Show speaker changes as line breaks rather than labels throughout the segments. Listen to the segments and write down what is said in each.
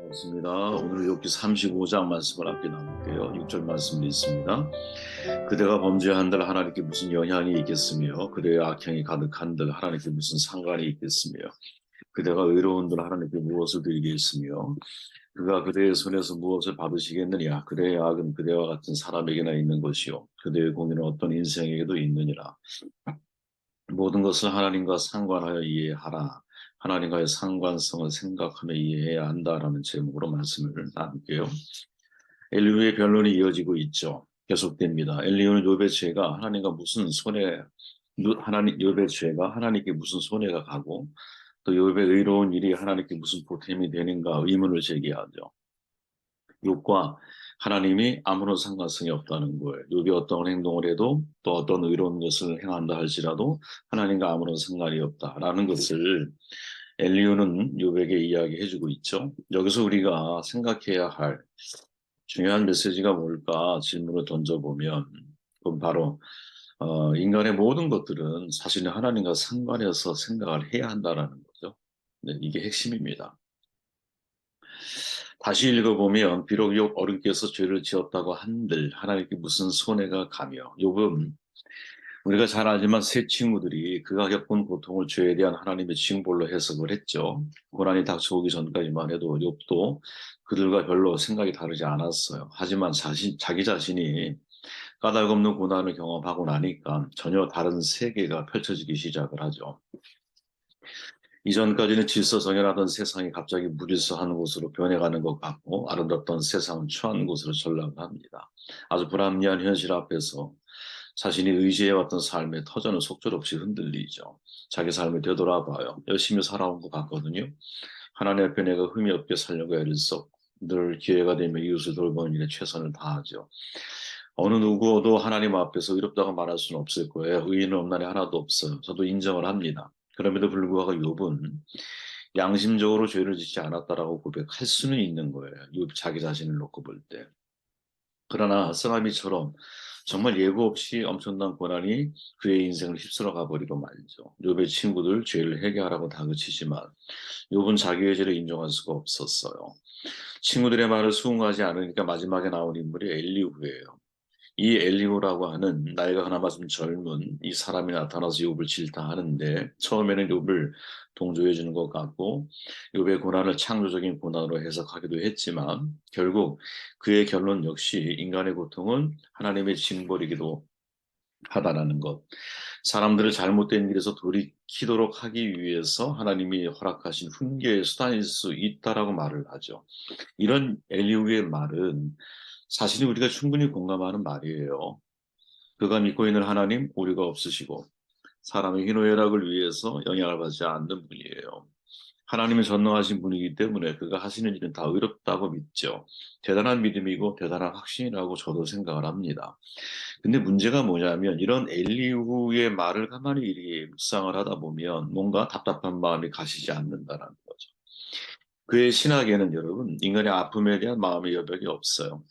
반갑습니다. 오늘 욥기 35장 말씀을 함께 나눌게요. 6절 말씀 있습니다. 그대가 범죄한들 하나님께 무슨 영향이 있겠으며 그대의 악행이 가득한들 하나님께 무슨 상관이 있겠으며 그대가 의로운들 하나님께 무엇을 드리겠으며 그가 그대의 손에서 무엇을 받으시겠느냐. 그대의 악은 그대와 같은 사람에게나 있는 것이요 그대의 공의는 어떤 인생에게도 있느니라. 모든 것을 하나님과 상관하여 이해하라. 하나님과의 상관성을 생각하며 이해해야 한다라는 제목으로 말씀을 나눌게요. 엘리후의 변론이 이어지고 있죠. 계속됩니다. 엘리후는 욥의 죄가 하나님과 무슨 손해, 욥의 죄가 하나님께 무슨 손해가 가고 또 욥의 의로운 일이 하나님께 무슨 보탬이 되는가 의문을 제기하죠. 욥과 하나님이 아무런 상관성이 없다는 거예요. 욥이 어떤 행동을 해도 또 어떤 의로운 것을 행한다 할지라도 하나님과 아무런 상관이 없다라는 것을 엘리후는 욥에게 이야기해주고 있죠. 여기서 우리가 생각해야 할 중요한 메시지가 뭘까 질문을 던져보면 그건 바로 인간의 모든 것들은 사실은 하나님과 상관해서 생각을 해야 한다라는 거죠. 네, 이게 핵심입니다. 다시 읽어보면 비록 욥 어른께서 죄를 지었다고 한들 하나님께 무슨 손해가 가며 욥은 우리가 잘 알지만 세 친구들이 그가 겪은 고통을 죄에 대한 하나님의 징벌로 해석을 했죠. 고난이 닥쳐오기 전까지만 해도 욥도 그들과 별로 생각이 다르지 않았어요. 하지만 자기 자신이 까닭없는 고난을 경험하고 나니까 전혀 다른 세계가 펼쳐지기 시작을 하죠. 이전까지는 질서정연하던 세상이 갑자기 무질서한 곳으로 변해가는 것 같고 아름답던 세상은 추한 곳으로 전락을 합니다. 아주 불합리한 현실 앞에서 자신이 의지해왔던 삶의 터전은 속절없이 흔들리죠. 자기 삶을 되돌아봐요. 열심히 살아온 것 같거든요. 하나님 앞에 내가 흠이 없게 살려고 애를 썼고 늘 기회가 되면 이웃을 돌보는 일에 최선을 다하죠. 어느 누구도 하나님 앞에서 의롭다고 말할 수는 없을 거예요. 의인은 없나니 하나도 없어요. 저도 인정을 합니다. 그럼에도 불구하고 욥은 양심적으로 죄를 짓지 않았다라고 고백할 수는 있는 거예요. 욥 자기 자신을 놓고 볼 때. 그러나 쓰나미처럼 정말 예고 없이 엄청난 고난이 그의 인생을 휩쓸어 가버리고 말죠. 욥의 친구들 죄를 회개하라고 다그치지만 욥은 자기의 죄를 인정할 수가 없었어요. 친구들의 말을 수긍하지 않으니까 마지막에 나온 인물이 엘리후예요. 이 엘리후라고 하는 나이가 그나마 좀 젊은 이 사람이 나타나서 욥을 질타하는데 처음에는 욥을 동조해 주는 것 같고 욥의 고난을 창조적인 고난으로 해석하기도 했지만 결국 그의 결론 역시 인간의 고통은 하나님의 징벌이기도 하다라는 것. 사람들을 잘못된 길에서 돌이키도록 하기 위해서 하나님이 허락하신 훈계의 수단일 수 있다라고 말을 하죠. 이런 엘리후의 말은 사실이 우리가 충분히 공감하는 말이에요. 그가 믿고 있는 하나님 오류가 없으시고 사람의 희노애락을 위해서 영향을 받지 않는 분이에요. 하나님은 전능하신 분이기 때문에 그가 하시는 일은 다 의롭다고 믿죠. 대단한 믿음이고 대단한 확신이라고 저도 생각을 합니다. 근데 문제가 뭐냐면 이런 엘리후의 말을 가만히 이렇게 묵상을 하다 보면 뭔가 답답한 마음이 가시지 않는다는 거죠. 그의 신학에는 여러분 인간의 아픔에 대한 마음의 여백이 없어요.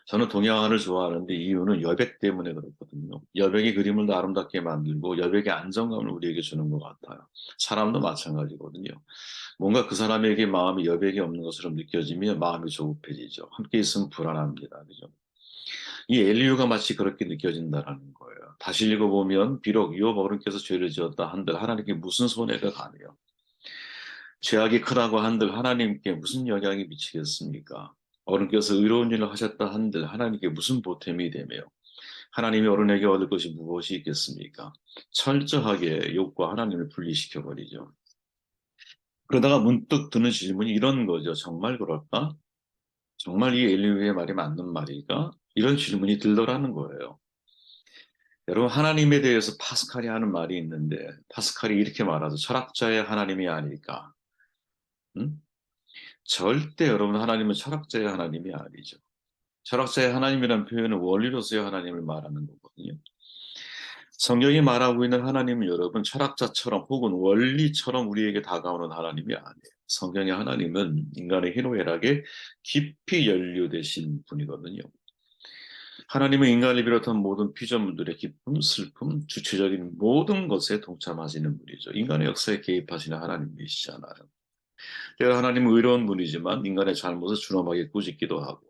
저는 동양화를 좋아하는데 이유는 여백 때문에 그렇거든요. 여백이 그림을 더 아름답게 만들고 여백의 안정감을 우리에게 주는 것 같아요. 사람도 마찬가지거든요. 뭔가 그 사람에게 마음이 여백이 없는 것처럼 느껴지면 마음이 조급해지죠. 함께 있으면 불안합니다. 그죠? 이 엘리유가 마치 그렇게 느껴진다라는 거예요. 다시 읽어보면 비록 욥 어른께서 죄를 지었다 한들 하나님께 무슨 손해가 가며 죄악이 크다고 한들 하나님께 무슨 영향이 미치겠습니까? 어른께서 의로운 일을 하셨다 한들 하나님께 무슨 보탬이 되며 하나님이 어른에게 얻을 것이 무엇이 있겠습니까? 철저하게 욥과 하나님을 분리시켜 버리죠. 그러다가 문득 드는 질문이 이런 거죠. 정말 그럴까? 정말 이 엘리후의 말이 맞는 말일까? 이런 질문이 들더라는 거예요. 여러분 하나님에 대해서 파스칼이 하는 말이 있는데 파스칼이 이렇게 말하죠. 철학자의 하나님이 아닐까? 응? 절대 여러분 하나님은 철학자의 하나님이 아니죠. 철학자의 하나님이라는 표현은 원리로서의 하나님을 말하는 거거든요. 성경이 말하고 있는 하나님은 여러분 철학자처럼 혹은 원리처럼 우리에게 다가오는 하나님이 아니에요. 성경의 하나님은 인간의 희노애락에 깊이 연루되신 분이거든요. 하나님은 인간을 비롯한 모든 피조물들의 기쁨, 슬픔, 주체적인 모든 것에 동참하시는 분이죠. 인간의 역사에 개입하시는 하나님이시잖아요. 때로 하나님은 의로운 분이지만 인간의 잘못을 준엄하게 꾸짖기도 하고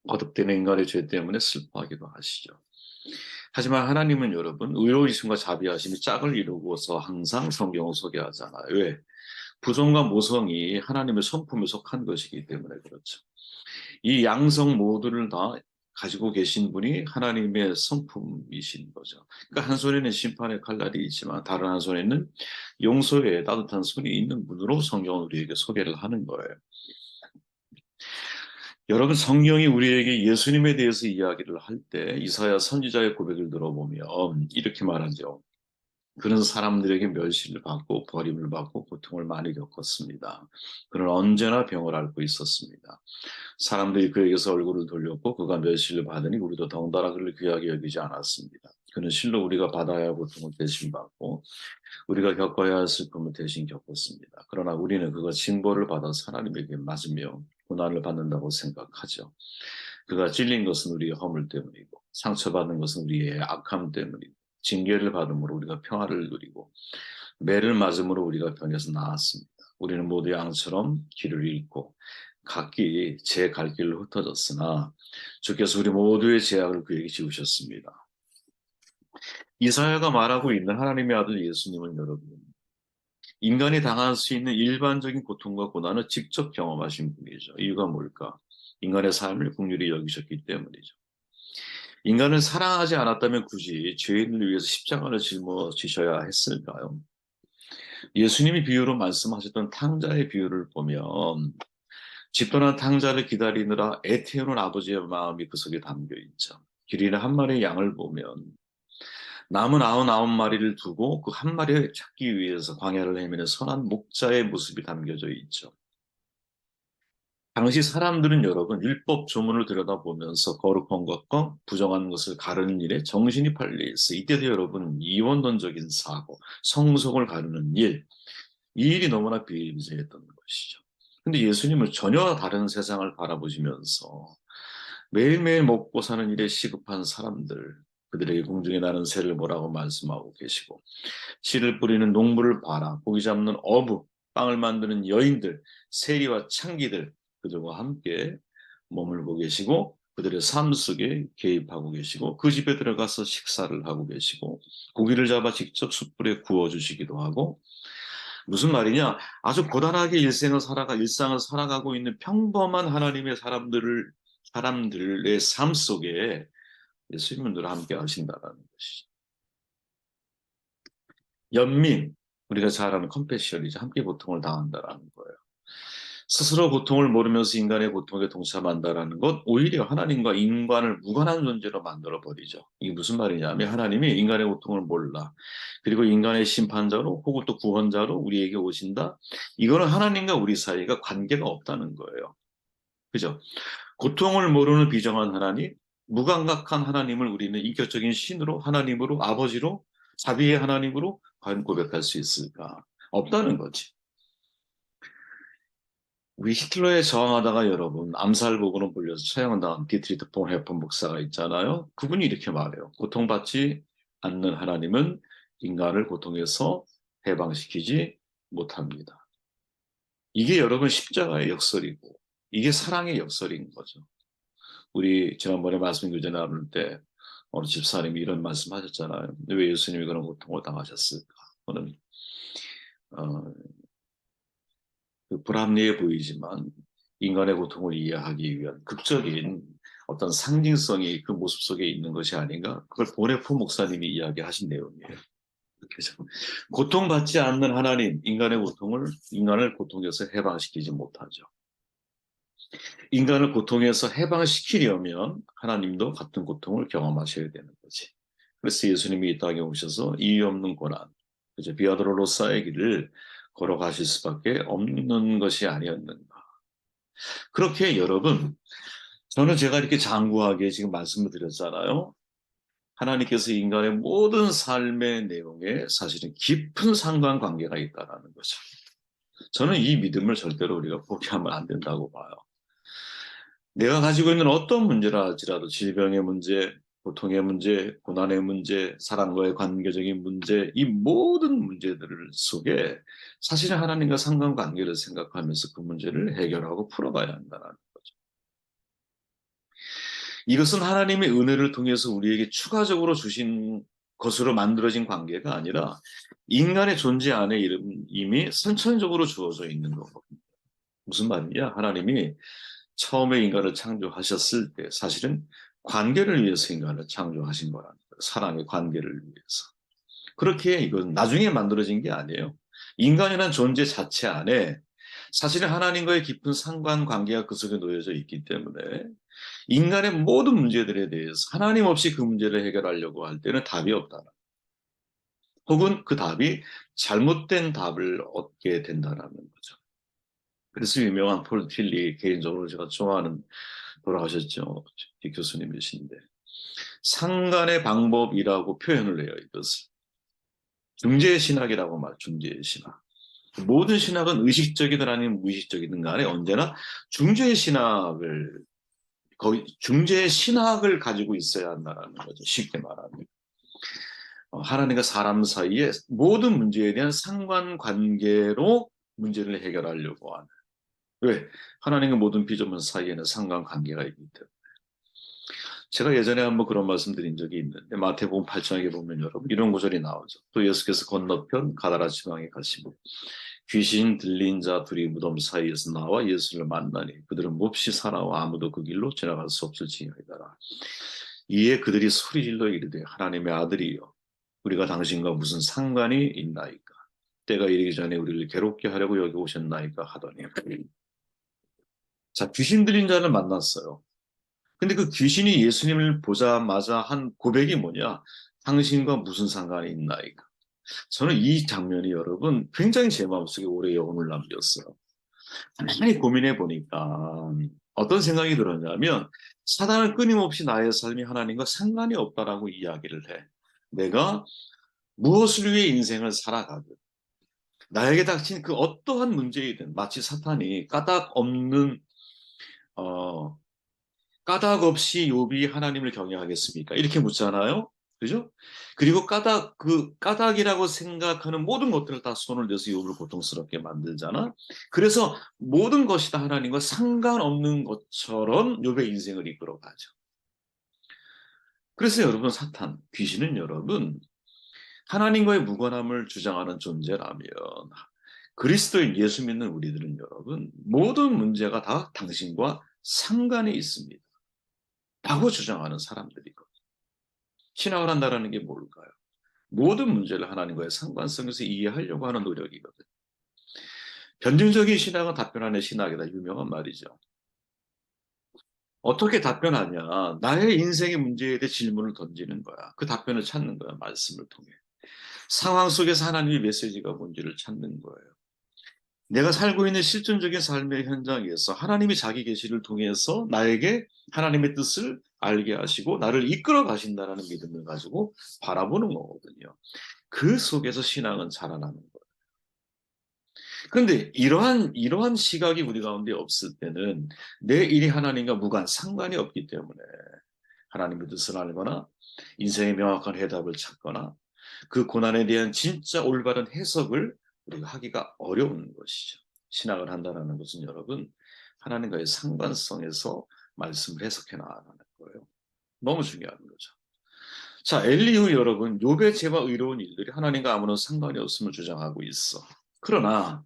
거듭되는 인간의 죄 때문에 슬퍼하기도 하시죠. 하지만 하나님은 여러분 의로우심과 자비하심이 짝을 이루고서 항상 성경을 소개하잖아요. 왜? 부정과 모성이 하나님의 성품에 속한 것이기 때문에 그렇죠. 이 양성 모두를 다 가지고 계신 분이 하나님의 성품이신 거죠. 그러니까 한 손에는 심판의 칼날이 있지만 다른 한 손에는 용서의 따뜻한 손이 있는 분으로 성경은 우리에게 소개를 하는 거예요. 여러분 성경이 우리에게 예수님에 대해서 이야기를 할 때 이사야 선지자의 고백을 들어보면 이렇게 말하죠. 그는 사람들에게 멸시를 받고 버림을 받고 고통을 많이 겪었습니다. 그는 언제나 병을 앓고 있었습니다. 사람들이 그에게서 얼굴을 돌렸고 그가 멸시를 받으니 우리도 덩달아 그를 귀하게 여기지 않았습니다. 그는 실로 우리가 받아야 할 고통을 대신 받고 우리가 겪어야 할 슬픔을 대신 겪었습니다. 그러나 우리는 그가 징벌을 받아서 하나님에게 맞으며 고난을 받는다고 생각하죠. 그가 찔린 것은 우리의 허물 때문이고 상처받은 것은 우리의 악함 때문이고 징계를 받음으로 우리가 평화를 누리고 매를 맞음으로 우리가 병에서 나았습니다. 우리는 모두 양처럼 길을 잃고 각기 제 갈 길로 흩어졌으나 주께서 우리 모두의 죄악을 그에게 지우셨습니다. 이사야가 말하고 있는 하나님의 아들 예수님은 여러분 인간이 당할 수 있는 일반적인 고통과 고난을 직접 경험하신 분이죠. 이유가 뭘까? 인간의 삶을 긍휼히 여기셨기 때문이죠. 인간을 사랑하지 않았다면 굳이 죄인을 위해서 십자가를 짊어지셔야 했을까요? 예수님이 비유로 말씀하셨던 탕자의 비유를 보면 집도난 탕자를 기다리느라 애태우는 아버지의 마음이 그 속에 담겨 있죠. 길이는 한 마리의 양을 보면 남은 99마리를 두고 그 한 마리를 찾기 위해서 광야를 헤매는 선한 목자의 모습이 담겨져 있죠. 당시 사람들은 여러분 율법 조문을 들여다보면서 거룩한 것과 부정한 것을 가르는 일에 정신이 팔려 있어. 이때도 여러분 이원론적인 사고, 성속을 가르는 일, 이 일이 너무나 비일비재했던 것이죠. 근데 예수님은 전혀 다른 세상을 바라보시면서 매일매일 먹고 사는 일에 시급한 사람들, 그들에게 공중에 나는 새를 보라고 말씀하고 계시고 씨를 뿌리는 농부를 봐라. 고기 잡는 어부, 빵을 만드는 여인들, 세리와 창기들 그들과 함께 머물고 계시고 그들의 삶 속에 개입하고 계시고 그 집에 들어가서 식사를 하고 계시고 고기를 잡아 직접 숯불에 구워주시기도 하고 무슨 말이냐? 아주 고단하게 일상을 살아가고 있는 평범한 하나님의 사람들의 삶 속에 예수님은 늘 함께 하신다는 것이죠. 연민, 우리가 잘 아는 컴패션이죠. 함께 고통을 당한다라는 거예요. 스스로 고통을 모르면서 인간의 고통에 동참한다라는 것, 오히려 하나님과 인간을 무관한 존재로 만들어 버리죠. 이게 무슨 말이냐면 하나님이 인간의 고통을 몰라. 그리고 인간의 심판자로 혹은 또 구원자로 우리에게 오신다. 이거는 하나님과 우리 사이가 관계가 없다는 거예요. 그죠? 고통을 모르는 비정한 하나님, 무감각한 하나님을 우리는 인격적인 신으로, 하나님으로, 아버지로, 자비의 하나님으로 과연 고백할 수 있을까? 없다는 거지. 우리 히틀러에 저항하다가 여러분 암살복으로 불려서 처형당한 디트리트 폰 헤폰 목사가 있잖아요. 그분이 이렇게 말해요. 고통받지 않는 하나님은 인간을 고통에서 해방시키지 못합니다. 이게 여러분 십자가의 역설이고 이게 사랑의 역설인 거죠. 우리 지난번에 말씀 교제 나눌 때 어느 집사님이 이런 말씀하셨잖아요. 왜 예수님이 그런 고통을 당하셨을까? 그는 불합리해 보이지만 인간의 고통을 이해하기 위한 극적인 어떤 상징성이 그 모습 속에 있는 것이 아닌가? 그걸 보네포 목사님이 이야기하신 내용이에요. 그래서 고통받지 않는 하나님, 인간을 고통에서 해방시키지 못하죠. 인간을 고통에서 해방시키려면 하나님도 같은 고통을 경험하셔야 되는 거지. 그래서 예수님이 이 땅에 오셔서 이유 없는 고난, 그죠? 비아드로로사의 길을 걸어가실 수밖에 없는 것이 아니었는가. 그렇게 여러분, 저는 제가 이렇게 장구하게 지금 말씀을 드렸잖아요. 하나님께서 인간의 모든 삶의 내용에 사실은 깊은 상관관계가 있다는 거죠. 저는 이 믿음을 절대로 우리가 포기하면 안 된다고 봐요. 내가 가지고 있는 어떤 문제라 할지라도 질병의 문제, 고통의 문제, 고난의 문제, 사랑과의 관계적인 문제, 이 모든 문제들 속에 사실은 하나님과 상관관계를 생각하면서 그 문제를 해결하고 풀어가야 한다는 거죠. 이것은 하나님의 은혜를 통해서 우리에게 추가적으로 주신 것으로 만들어진 관계가 아니라 인간의 존재 안에 이미 선천적으로 주어져 있는 거거든요. 무슨 말이냐? 하나님이 처음에 인간을 창조하셨을 때 사실은 관계를 위해서 인간을 창조하신 거라는 거예요. 사랑의 관계를 위해서. 그렇게 이건 나중에 만들어진 게 아니에요. 인간이라는 존재 자체 안에 사실은 하나님과의 깊은 상관관계가 그 속에 놓여져 있기 때문에 인간의 모든 문제들에 대해서 하나님 없이 그 문제를 해결하려고 할 때는 답이 없다. 혹은 그 답이 잘못된 답을 얻게 된다는 거죠. 그래서 유명한 폴 틸리, 개인적으로 제가 좋아하는, 돌아가셨죠. 교수님이신데 상간의 방법이라고 표현을 해요. 이것을 중재 신학이라고 말. 중재 신학. 모든 신학은 의식적이든 아니면 무의식적이든 간에 언제나 중재 신학을, 거의 중재 신학을 가지고 있어야 한다는 거죠. 쉽게 말하면 하나님과 사람 사이의 모든 문제에 대한 상관관계로 문제를 해결하려고 하는. 왜? 하나님과 모든 피조물 사이에는 상관관계가 있기 때문에. 제가 예전에 한번 그런 말씀드린 적이 있는데 마태복음 8장에 보면 여러분 이런 구절이 나오죠. 또 예수께서 건너편 가다라 지방에 가시고 귀신 들린 자 둘이 무덤 사이에서 나와 예수를 만나니 그들은 몹시 살아와 아무도 그 길로 지나갈 수 없을 지경이더라. 이에 그들이 소리질러 이르되 하나님의 아들이여 우리가 당신과 무슨 상관이 있나이까? 때가 이르기 전에 우리를 괴롭게 하려고 여기 오셨나이까 하더니. 자, 귀신 들린 자를 만났어요. 근데 그 귀신이 예수님을 보자마자 한 고백이 뭐냐? 당신과 무슨 상관이 있나이까? 저는 이 장면이 여러분 굉장히 제 마음속에 오래 여운을 남겼어요. 많이 고민해 보니까 어떤 생각이 들었냐면 사단은 끊임없이 나의 삶이 하나님과 상관이 없다라고 이야기를 해. 내가 무엇을 위해 인생을 살아가든 나에게 닥친 그 어떠한 문제이든 마치 사탄이 어, 까닭 없이 욥이 하나님을 경외하겠습니까? 이렇게 묻잖아요. 그죠? 그리고 그 까닭이라고 생각하는 모든 것들을 다 손을 대서 욥을 고통스럽게 만들잖아. 그래서 모든 것이 다 하나님과 상관없는 것처럼 욥의 인생을 이끌어가죠. 그래서 여러분 귀신은 여러분 하나님과의 무관함을 주장하는 존재라면 그리스도인 예수 믿는 우리들은 여러분 모든 문제가 다 당신과 상관이 있습니다. 라고 주장하는 사람들이거든요. 신앙을 한다는 게 뭘까요? 모든 문제를 하나님과의 상관성에서 이해하려고 하는 노력이거든요. 변증적인 신앙은 답변하는 신학이다. 유명한 말이죠. 어떻게 답변하냐? 나의 인생의 문제에 대해 질문을 던지는 거야. 그 답변을 찾는 거야. 말씀을 통해. 상황 속에서 하나님의 메시지가 뭔지를 찾는 거예요. 내가 살고 있는 실존적인 삶의 현장에서 하나님이 자기 계시를 통해서 나에게 하나님의 뜻을 알게 하시고 나를 이끌어 가신다는 믿음을 가지고 바라보는 거거든요. 그 속에서 신앙은 자라나는 거예요. 그런데 이러한 시각이 우리 가운데 없을 때는 내 일이 하나님과 무관, 상관이 없기 때문에 하나님의 뜻을 알거나 인생의 명확한 해답을 찾거나 그 고난에 대한 진짜 올바른 해석을 우리가 하기가 어려운 것이죠. 신학을 한다는 것은 여러분 하나님과의 상관성에서 말씀을 해석해 나가는 거예요. 너무 중요한 거죠. 자, 엘리후 여러분, 욥의 죄와 의로운 일들이 하나님과 아무런 상관이 없음을 주장하고 있어. 그러나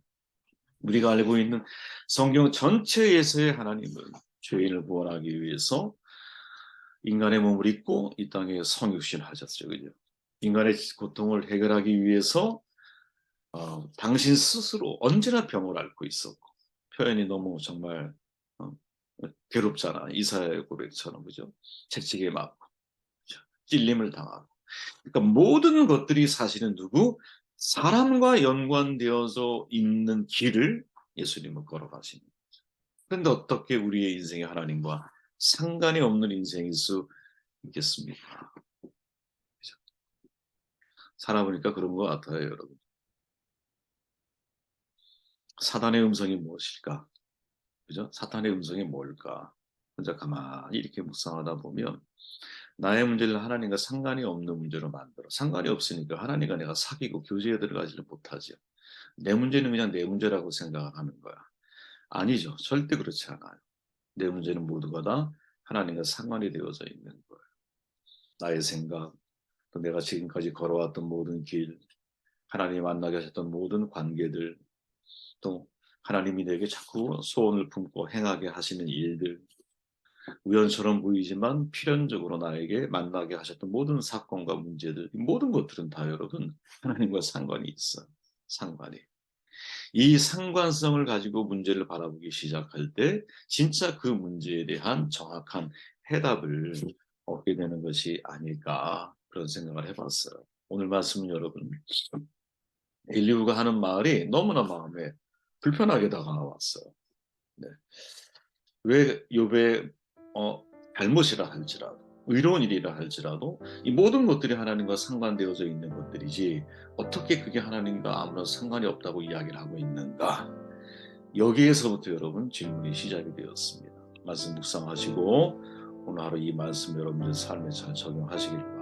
우리가 알고 있는 성경 전체에서의 하나님은 죄인을 구원하기 위해서 인간의 몸을 입고 이 땅에 성육신 하셨죠. 그죠? 인간의 고통을 해결하기 위해서 당신 스스로 언제나 병을 앓고 있었고 표현이 너무 정말 어, 괴롭잖아. 이사야의 고백처럼 그죠? 채찍에 맞고 그죠? 찔림을 당하고 그러니까 모든 것들이 사실은 사람과 연관되어져 있는 길을 예수님은 걸어가신 거죠. 그런데 어떻게 우리의 인생이 하나님과 상관이 없는 인생일 수 있겠습니까? 그죠? 살아보니까 그런 것 같아요, 여러분. 사단의 음성이 무엇일까? 그죠? 사탄의 음성이 뭘까? 혼자 가만히 이렇게 묵상하다 보면 나의 문제를 하나님과 상관이 없는 문제로 만들어. 상관이 없으니까 하나님과 내가 사귀고 교제에 들어가지를 못하죠. 내 문제는 그냥 내 문제라고 생각을 하는 거야. 아니죠. 절대 그렇지 않아요. 내 문제는 모두가 다 하나님과 상관이 되어져 있는 거예요. 나의 생각, 또 내가 지금까지 걸어왔던 모든 길, 하나님이 만나게 하셨던 모든 관계들, 또 하나님이 내게 자꾸 소원을 품고 행하게 하시는 일들, 우연처럼 보이지만 필연적으로 나에게 만나게 하셨던 모든 사건과 문제들, 이 모든 것들은 다 여러분 하나님과 상관이 있어요. 상관이. 이 상관성을 가지고 문제를 바라보기 시작할 때 진짜 그 문제에 대한 정확한 해답을 얻게 되는 것이 아닐까 그런 생각을 해봤어요. 오늘 말씀은 여러분 엘리후가 하는 말이 너무나 마음에 불편하게 다가왔어요. 네. 왜 욥의 잘못이라 할지라도 의로운 일이라 할지라도 이 모든 것들이 하나님과 상관되어져 있는 것들이지 어떻게 그게 하나님과 아무런 상관이 없다고 이야기를 하고 있는가? 여기에서부터 여러분 질문이 시작이 되었습니다. 말씀 묵상하시고 오늘 하루 이 말씀 여러분들 삶에 잘 적용하시길 바랍니다.